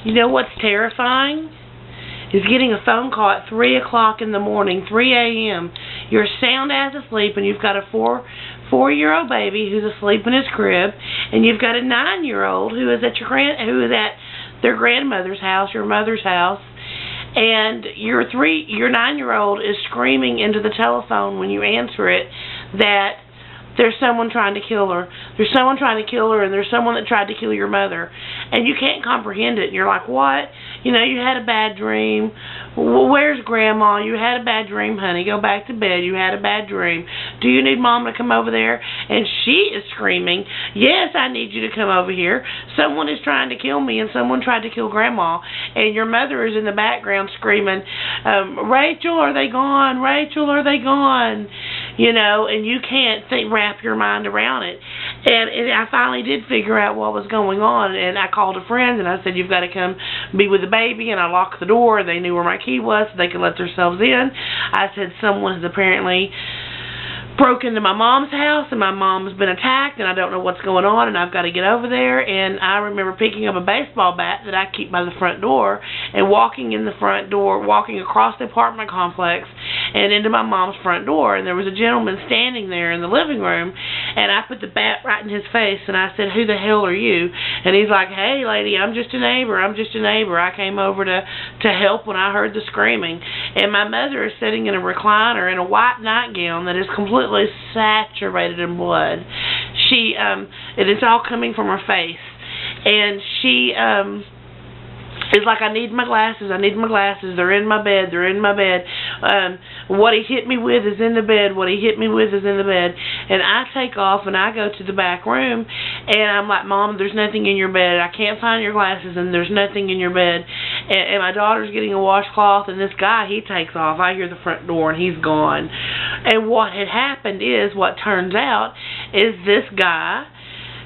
You know what's terrifying? Is getting a phone call at 3 o'clock in the morning, 3 a.m. You're sound as asleep, and you've got a four-year-old baby who's asleep in his crib, and you've got a 9-year-old who is at their grandmother's house, your mother's house, and your 9-year-old is screaming into the telephone when you answer it that there's someone trying to kill her. There's someone trying to kill her, and there's someone that tried to kill your mother. And you can't comprehend it. And you're like, what? You know, you had a bad dream. Well, where's Grandma? You had a bad dream, honey. Go back to bed. You had a bad dream. Do you need Mom to come over there? And she is screaming, yes, I need you to come over here. Someone is trying to kill me, and someone tried to kill Grandma. And your mother is in the background screaming, Rachel, are they gone? Rachel, are they gone? You know, and you can't wrap your mind around it. And I finally did figure out what was going on, and I called a friend, and I said, you've got to come be with the baby, and I locked the door, and they knew where my key was, so they could let themselves in. I said, someone has apparently broke into my mom's house, and my mom's been attacked, and I don't know what's going on, and I've got to get over there. And I remember picking up a baseball bat that I keep by the front door and walking in the front door, walking across the apartment complex and into my mom's front door, and there was a gentleman standing there in the living room, and I put the bat right in his face, and I said, who the hell are you? And he's like, hey lady, I'm just a neighbor, I came over to help when I heard the screaming. And my mother is sitting in a recliner in a white nightgown that is completely saturated in blood. It is all coming from her face, and she it's like, I need my glasses, they're in my bed, what he hit me with is in the bed, and I take off, and I go to the back room, and I'm like, Mom, there's nothing in your bed, I can't find your glasses, and there's nothing in your bed, and my daughter's getting a washcloth, and this guy, he takes off, I hear the front door, and he's gone. And what had happened is, what turns out, is this guy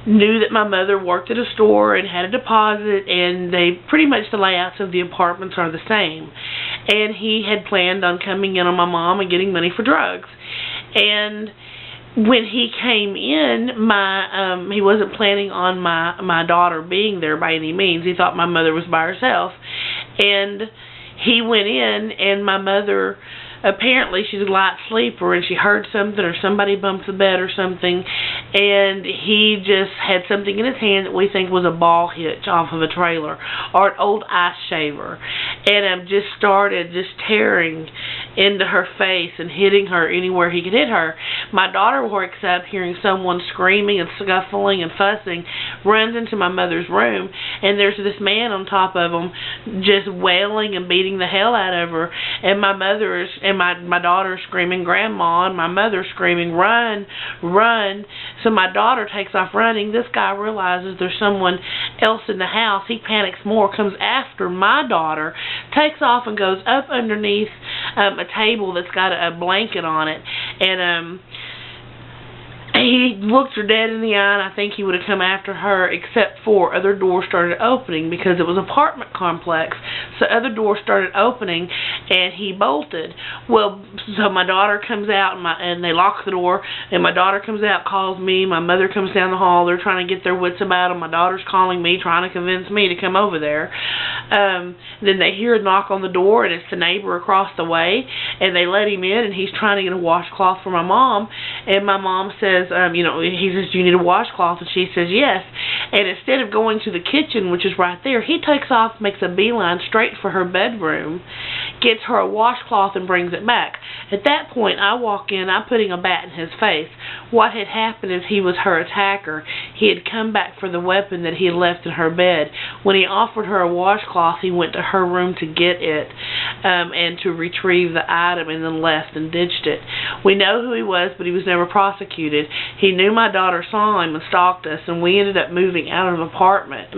knew that my mother worked at a store and had a deposit, and pretty much the layouts of the apartments are the same. And he had planned on coming in on my mom and getting money for drugs. And when he came in, he wasn't planning on my daughter being there by any means. He thought my mother was by herself. And he went in, and my mother, apparently she's a light sleeper, and she heard something, or somebody bumped the bed or something, and he just had something in his hand that we think was a ball hitch off of a trailer, or an old ice shaver, and just started tearing into her face and hitting her anywhere he could hit her. My daughter wakes up hearing someone screaming and scuffling and fussing, runs into my mother's room, and there's this man on top of them just wailing and beating the hell out of her, and my daughter screaming, Grandma, and my mother screaming, run, run. So my daughter takes off running. This guy realizes there's someone else in the house. He panics more, comes after my daughter, takes off and goes up underneath a table that's got a blanket on it, and he looked her dead in the eye, and I think he would have come after her, except for other doors started opening, because it was an apartment complex, so other doors started opening, and he bolted. Well, so my daughter comes out, and they lock the door, and my daughter comes out, calls me, my mother comes down the hall, they're trying to get their wits about them, my daughter's calling me, trying to convince me to come over there. Then they hear a knock on the door, and it's the neighbor across the way, and they let him in, and he's trying to get a washcloth for my mom, and my mom says, he says, do you need a washcloth? And she says, yes. And instead of going to the kitchen, which is right there, he takes off, makes a beeline straight for her bedroom, gets her a washcloth, and brings it back. At that point, I walk in, I'm putting a bat in his face. What had happened is he was her attacker. He had come back for the weapon that he had left in her bed. When he offered her a washcloth, he went to her room to get it and to retrieve the item, and then left and ditched it. We know who he was, but he was never prosecuted. He knew my daughter saw him and stalked us, and we ended up moving out of an apartment.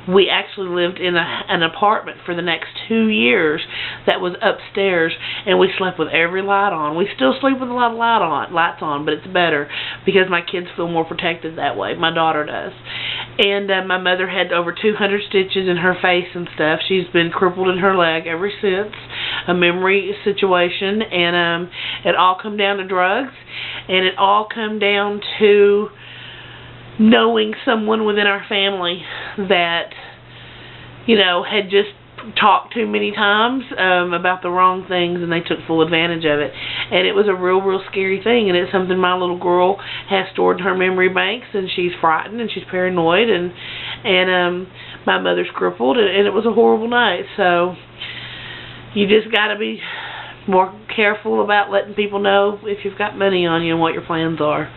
We actually lived in an apartment for the next 2 years that was upstairs, and we slept with every light on. We still sleep with a lot of lights on, but it's better because my kids feel more protected that way. My daughter does. And my mother had over 200 stitches in her face and stuff. She's been crippled in her leg ever since, a memory situation, and it all come down to drugs, and it all come down to knowing someone within our family that you know, had just talked too many times about the wrong things, and they took full advantage of it. And it was a real scary thing, and it's something my little girl has stored in her memory banks, and she's frightened and she's paranoid, and my mother's crippled, and it was a horrible night. So you just got to be more careful about letting people know if you've got money on you and what your plans are.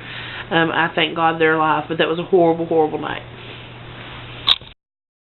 I thank God they're alive, but that was a horrible night.